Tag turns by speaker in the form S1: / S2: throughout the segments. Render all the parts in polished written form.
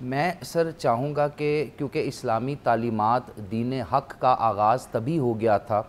S1: میں سر چاہوں گا کہ کیونکہ اسلامی تعلیمات دین حق کا آغاز تبھی ہو گیا تھا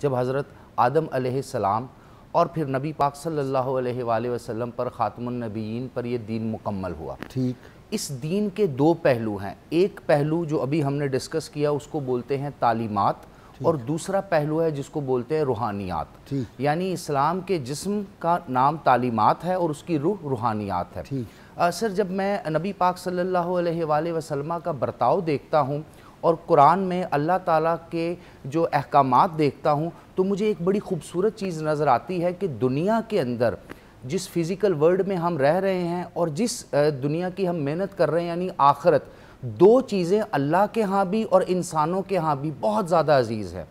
S1: جب حضرت آدم علیہ السلام اور پھر نبی پاک صلی اللہ علیہ وآلہ وسلم پر خاتم النبیین پر یہ دین مکمل ہوا۔
S2: ٹھیک۔
S1: اس دین کے دو پہلو ہیں، ایک پہلو جو ابھی ہم نے ڈسکس کیا اس کو بولتے ہیں تعلیمات، اور دوسرا پہلو ہے جس کو بولتے ہیں روحانیات۔ یعنی اسلام کے جسم کا نام تعلیمات ہے اور اس کی روح روحانیات ہے۔ سر جب میں نبی پاک صلی اللہ علیہ وآلہ وسلم کا برتاؤ دیکھتا ہوں اور قرآن میں اللہ تعالیٰ کے جو احکامات دیکھتا ہوں تو مجھے ایک بڑی خوبصورت چیز نظر آتی ہے کہ دنیا کے اندر جس فزیکل ورلڈ میں ہم رہ رہے ہیں اور جس دنیا کی ہم محنت کر رہے ہیں یعنی آخرت، دو چیزیں اللہ کے ہاں بھی اور انسانوں کے ہاں بھی بہت زیادہ عزیز ہے۔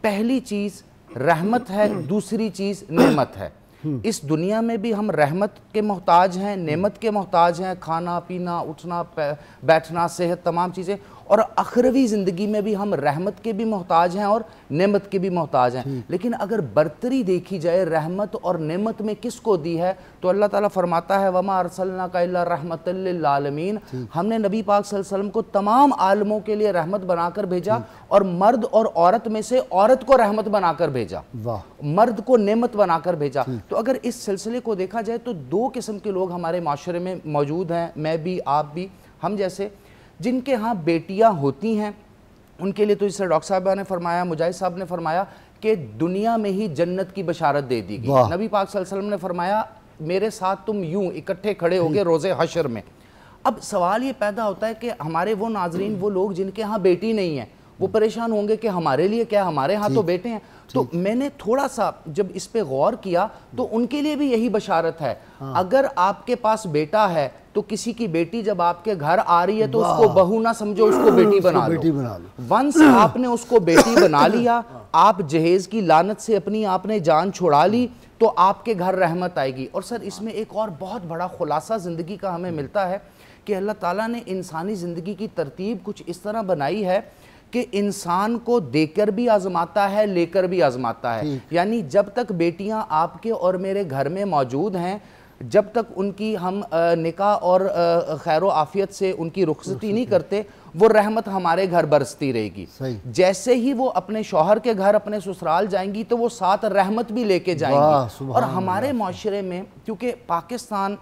S1: پہلی چیز رحمت ہے، دوسری چیز نعمت ہے۔ اس دنیا میں بھی ہم رحمت کے محتاج ہیں، نعمت کے محتاج ہیں، کھانا پینا اٹھنا بیٹھنا صحت تمام چیزیں، اور اخروی زندگی میں بھی ہم رحمت کے بھی محتاج ہیں اور نعمت کے بھی محتاج ہیں۔ لیکن اگر برتری دیکھی جائے رحمت اور نعمت میں کس کو دی ہے تو اللہ تعالیٰ فرماتا ہے وَمَا أَرْسَلْنَاكَ إِلَّا رَحْمَةً لِّلْعَالَمِينَ، ہم نے نبی پاک صلی اللہ علیہ وسلم کو تمام عالموں کے لیے رحمت بنا کر بھیجا، اور مرد اور عورت میں سے عورت کو رحمت بنا کر بھیجا، مرد کو نعمت بنا کر بھیجا۔ تو اگر اس سلسلے کو دیکھا جائے تو دو قسم کے لوگ ہمارے معاشرے میں موجود ہیں، میں بھی آپ بھی، ہم جیسے جن کے ہاں بیٹیاں ہوتی ہیں ان کے لیے تو جس سے ڈاکٹر صاحبہ نے فرمایا، مجاہد صاحب نے فرمایا کہ دنیا میں ہی جنت کی بشارت دے دی گئی۔ نبی پاک صلی اللہ علیہ وسلم نے فرمایا میرے ساتھ تم یوں اکٹھے کھڑے ہوگے روز حشر میں۔ اب سوال یہ پیدا ہوتا ہے کہ ہمارے وہ ناظرین، وہ لوگ جن کے ہاں بیٹی نہیں ہے، وہ پریشان ہوں گے کہ ہمارے لیے کیا، ہمارے ہاں تو بیٹے ہیں۔ تو میں نے تھوڑا سا جب اس پہ غور کیا تو ان کے لیے بھی یہی بشارت ہے، اگر آپ کے پاس بیٹا ہے تو کسی کی بیٹی جب آپ کے گھر آ رہی ہے تو اس کو بہو نہ سمجھو، اس کو بیٹی بنا لو۔ ونس آپ نے اس کو بیٹی بنا لیا، آپ جہیز کی لعنت سے اپنی آپ نے جان چھڑا لی تو آپ کے گھر رحمت آئے گی۔ اور سر اس میں ایک اور بہت بڑا خلاصہ زندگی کا ہمیں ملتا ہے کہ اللہ تعالیٰ نے انسانی زندگی کی ترتیب کچھ اس طرح بنائی ہے کہ انسان کو دے کر بھی آزماتا ہے، لے کر بھی آزماتا ہے۔ یعنی جب تک بیٹیاں آپ کے اور میرے گھر میں موجود ہیں، جب تک ان کی ہم نکاح اور خیر و عافیت سے ان کی رخصتی نہیں کرتے، وہ رحمت ہمارے گھر برستی رہے گی۔ جیسے ہی وہ اپنے شوہر کے گھر اپنے سسرال جائیں گی تو وہ ساتھ رحمت بھی لے کے جائیں گی۔ اور ہمارے معاشرے میں کیونکہ پاکستان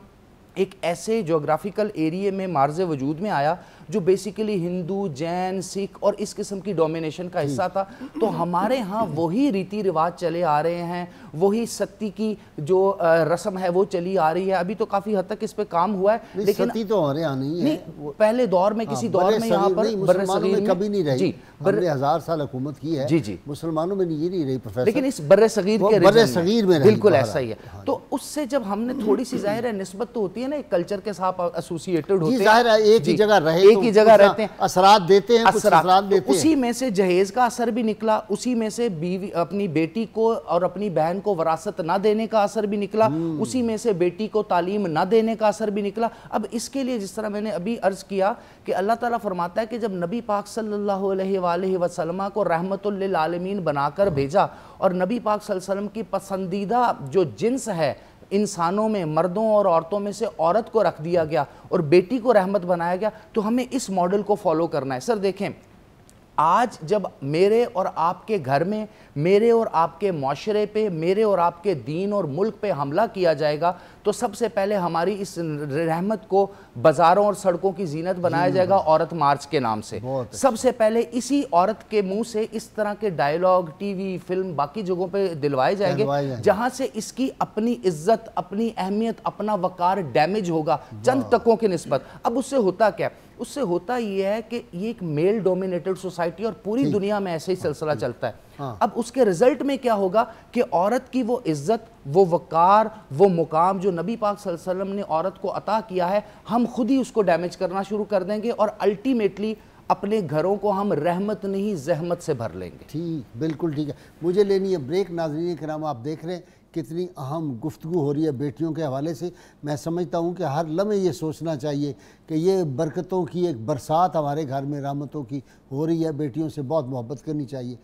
S1: ایک ایسے جغرافیکل ایریے میں معرض وجود میں آیا جو بیسیکلی ہندو، جین، سکھ اور اس قسم کی ڈومینیشن کا حصہ تھا، تو ہمارے ہاں وہی ریتی رواج چلے آ رہے ہیں، وہی ستی کی جو رسم ہے وہ چلی آ رہی ہے۔ ابھی تو کافی حد تک اس پہ کام ہوا ہے، لیکن
S2: ستی تو ہمارے یہاں نہیں ہے،
S1: پہلے دور میں کسی دور میں یہاں پر
S2: مسلمانوں میں کبھی نہیں رہی، ہم نے 1000 سال حکومت کی ہے، مسلمانوں میں یہ نہیں رہی پروفیسر،
S1: لیکن اس بر صغیر کے
S2: صغیر میں
S1: بالکل ایسا ہی ہے۔ تو اس سے جب ہم نے تھوڑی سی ظاہر ہے نسبت تو ہوتی ہے نا، ایک کلچر کے ساتھ ایسوسیٹڈ ہوتے ہیں،
S2: ظاہر ہے ایک ہی جگہ رہے،
S1: ایک ہی جگہ رہتے ہیں،
S2: اثرات دیتے ہیں، کچھ اثرات دیتے ہیں۔
S1: اسی میں سے جہیز کا اثر بھی نکلا، اسی میں سے بیوی اپنی بیٹی کو اور اپنی بہن کو وراثت نہ دینے کا اثر بھی نکلا، اسی میں سے بیٹی کو تعلیم نہ دینے کا اثر بھی نکلا۔ اب اس کے لیے جس طرح میں نے ابھی عرض کیا کہ اللہ تعالیٰ فرماتا ہے کہ جب نبی پاک صلی اللہ علیہ وآلہ وسلم کو رحمت للعالمین بنا کر بھیجا اور نبی پاک صلی اللہ علیہ وسلم کی پسندیدہ جو جنس ہے انسانوں میں، مردوں اور عورتوں میں سے عورت کو رکھ دیا گیا اور بیٹی کو رحمت بنایا گیا، تو ہمیں اس ماڈل کو فالو کرنا ہے۔ سر دیکھیں، آج جب میرے اور آپ کے گھر میں، میرے اور آپ کے معاشرے پہ، میرے اور آپ کے دین اور ملک پہ حملہ کیا جائے گا تو سب سے پہلے ہماری اس رحمت کو بازاروں اور سڑکوں کی زینت بنایا جائے گا عورت مارچ کے نام سے۔ سب سے پہلے اسی عورت کے منہ سے اس طرح کے ڈائیلاگ ٹی وی، فلم، باقی جگہوں پہ دلوائے جائیں گے جہاں سے اس کی اپنی عزت، اپنی اہمیت، اپنا وقار ڈیمیج ہوگا چند ٹکوں کے نسبت۔ اب اس سے ہوتا کیا؟ اس سے ہوتا یہ ہے کہ یہ ایک میل ڈومینیٹڈ سوسائٹی اور پوری دنیا میں ایسے ہی سلسلہ چلتا ہے۔ اب اس کے رزلٹ میں کیا ہوگا کہ عورت کی وہ عزت، وہ وقار، وہ مقام جو نبی پاک صلی اللہ علیہ وسلم نے عورت کو عطا کیا ہے، ہم خود ہی اس کو ڈیمیج کرنا شروع کر دیں گے اور الٹیمیٹلی اپنے گھروں کو ہم رحمت نہیں زحمت سے بھر لیں گے۔
S2: ٹھیک، بالکل ٹھیک ہے۔ مجھے لینی ہے بریک۔ ناظرین کرام، آپ دیکھ رہے ہیں کتنی اہم گفتگو ہو رہی ہے بیٹیوں کے حوالے سے۔ میں سمجھتا ہوں کہ ہر لمحے یہ سوچنا چاہیے کہ یہ برکتوں کی ایک برسات ہمارے گھر میں رحمتوں کی ہو رہی ہے، بیٹیوں سے بہت محبت کرنی چاہیے۔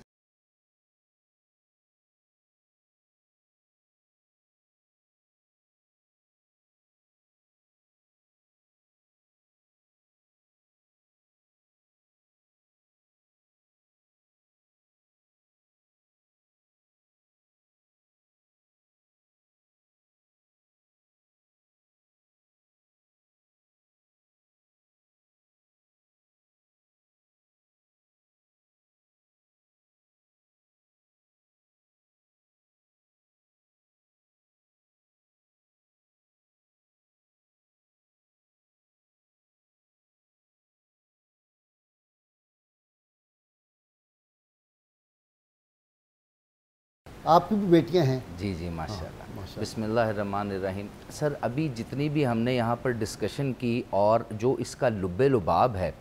S2: آپ کی بھی بیٹیاں ہیں؟
S1: جی جی ماشاءاللہ، بسم اللہ الرحمن الرحیم۔ سر ابھی جتنی بھی ہم نے یہاں پر ڈسکشن کی اور جو اس کا لب لباب ہے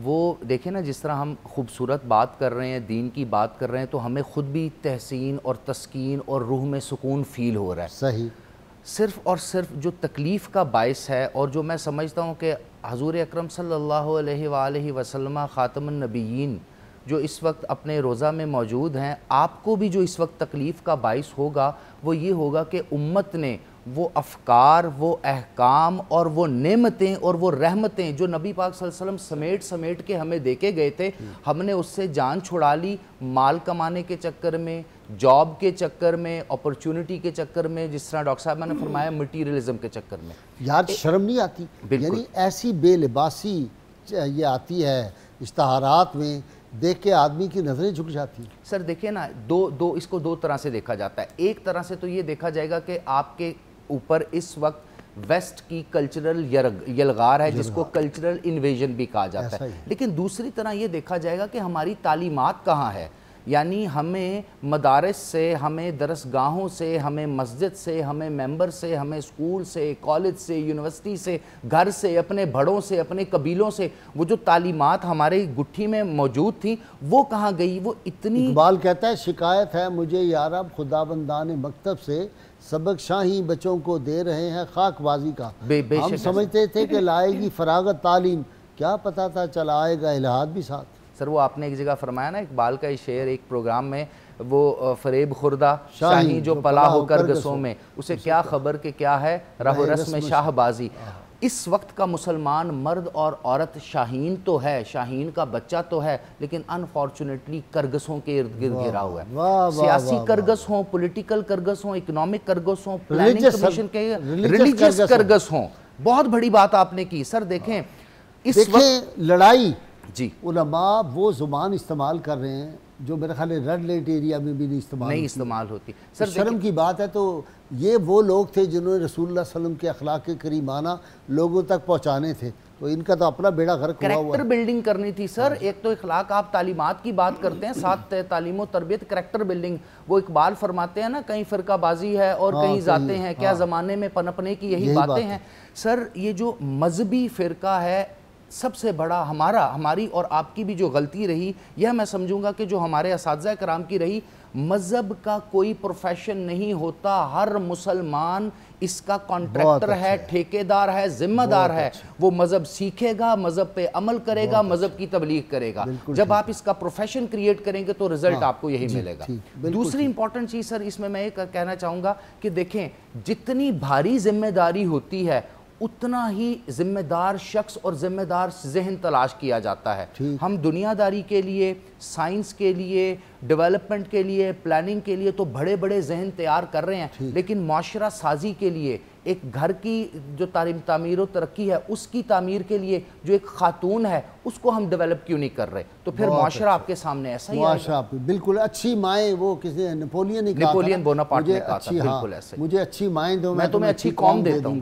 S1: وہ دیکھیں نا، جس طرح ہم خوبصورت بات کر رہے ہیں، دین کی بات کر رہے ہیں، تو ہمیں خود بھی تحسین اور تسکین اور روح میں سکون فیل ہو رہا ہے۔
S2: صحیح۔
S1: صرف اور صرف جو تکلیف کا باعث ہے اور جو میں سمجھتا ہوں کہ حضور اکرم صلی اللہ علیہ وآلہ وسلم خاتم النبیین جو اس وقت اپنے روضہ میں موجود ہیں، آپ کو بھی جو اس وقت تکلیف کا باعث ہوگا وہ یہ ہوگا کہ امت نے وہ افکار، وہ احکام اور وہ نعمتیں اور وہ رحمتیں جو نبی پاک صلی اللہ علیہ وسلم سمیٹ کے ہمیں دے کے گئے تھے، ہم نے اس سے جان چھڑا لی مال کمانے کے چکر میں، جاب کے چکر میں، اپرچونٹی کے چکر میں، جس طرح ڈاکٹر صاحب نے فرمایا مٹیریلزم کے چکر میں۔
S2: یار شرم نہیں آتی؟ یعنی ایسی بے لباسی یہ آتی ہے اشتہارات میں، دیکھ کے آدمی کی نظریں جھک جاتی ہیں۔
S1: سر دیکھیں نا، اس کو دو طرح سے دیکھا جاتا ہے۔ ایک طرح سے تو یہ دیکھا جائے گا کہ آپ کے اوپر اس وقت ویسٹ کی کلچرل یلغار ہے، جس کو کلچرل انویژن بھی کہا جاتا ہے۔ لیکن دوسری طرح یہ دیکھا جائے گا کہ ہماری تعلیمات کہاں ہے، یعنی ہمیں مدارس سے، ہمیں درسگاہوں سے، ہمیں مسجد سے، ہمیں ممبر سے، ہمیں اسکول سے، کالج سے، یونیورسٹی سے، گھر سے، اپنے بڑوں سے، اپنے قبیلوں سے وہ جو تعلیمات ہمارے گٹھی میں موجود تھیں وہ کہاں گئی؟ وہ اتنی،
S2: اقبال کہتا ہے شکایت ہے مجھے یارب خداوندان مکتب سے، سبق شاہی بچوں کو دے رہے ہیں خاک بازی کا۔ ہم سمجھتے تھے کہ لائے گی فراغت تعلیم، کیا پتا تھا چلا آئے گا الہاد بھی ساتھ۔
S1: سر وہ آپ نے ایک جگہ فرمایا نا، اقبال کا یہ شعر ایک پروگرام میں، وہ فریب خوردہ شاہی جو پلا ہو کرگسوں میں، اسے کیا خبر کہ کیا ہے راہ و رسم شاہ بازی۔ اس وقت کا مسلمان مرد اور عورت شاہین تو ہے، شاہین کا بچہ تو ہے، لیکن انفارچونیٹلی کرگسوں کے ارد گرد گھرا ہوا ہے۔ سیاسی کرگس ہوں، پولیٹیکل کرگس ہوں، اکنامک کرگس ہوں، پلاننگ کمیشن کے ریلیجیس کرگس ہوں۔ بہت بڑی بات آپ نے کی سر۔ دیکھیں اس وقت
S2: لڑائی،
S1: جی
S2: علماء وہ زبان استعمال کر رہے ہیں جو میرے خیال ہے ریڈ لائٹ ایریا میں بھی نہیں استعمال
S1: ہوتی۔
S2: سر شرم کی بات ہے۔ تو یہ وہ لوگ تھے جنہوں نے رسول اللہ صلی اللہ علیہ وسلم کے اخلاق کریمانہ لوگوں تک پہنچانے تھے، تو ان کا تو اپنا بیڑا غرق ہوا ہوا ہے۔
S1: کریکٹر بلڈنگ کرنی تھی سر۔ ایک تو اخلاق، آپ تعلیمات کی بات کرتے ہیں، ساتھ تعلیم و تربیت، کریکٹر بلڈنگ۔ وہ اقبال فرماتے ہیں نا، کہیں فرقہ بازی ہے اور کہیں ذاتیں ہیں، کیا زمانے میں پنپنے کی یہی باتیں ہیں۔ سر یہ جو مذہبی فرقہ ہے، سب سے بڑا ہماری اور آپ کی بھی جو غلطی رہی، یہ میں سمجھوں گا کہ جو ہمارے اساتذہ کرام کی رہی، مذہب کا کوئی پروفیشن نہیں ہوتا، ہر مسلمان اس کا کانٹریکٹر ہے، ٹھیکیدار ہے، ذمہ دار ہے۔ وہ مذہب سیکھے گا، مذہب پہ عمل کرے گا، مذہب کی تبلیغ کرے گا۔ جب آپ اس کا پروفیشن کریٹ کریں گے تو رزلٹ آپ کو یہی ملے گا۔ دوسری امپورٹنٹ چیز سر اس میں یہ کہنا چاہوں گا کہ دیکھیں، جتنی بھاری ذمہ داری ہوتی ہے اتنا ہی ذمہ دار شخص اور ذمہ دار ذہن تلاش کیا جاتا ہے۔ ہم دنیا داری کے لیے، سائنس کے لیے، ڈیولپمنٹ کے لیے، پلاننگ کے لیے تو بڑے بڑے ذہن تیار کر رہے ہیں، لیکن معاشرہ سازی کے لیے، ایک گھر کی جو تعمیر و ترقی ہے اس کی تعمیر کے لیے جو ایک خاتون ہے اس کو ہم ڈیولپ کیوں نہیں کر رہے؟ تو پھر معاشرہ آپ کے سامنے ایسا ہی آئے گا۔
S2: بالکل اچھی مائیں، وہ کسی
S1: نیپولین بوناپارٹ نے کہا تھا، بالکل ایسا ہی۔
S2: مجھے اچھی مائیں دو،
S1: میں تمہیں اچھی قوم دیتا ہوں۔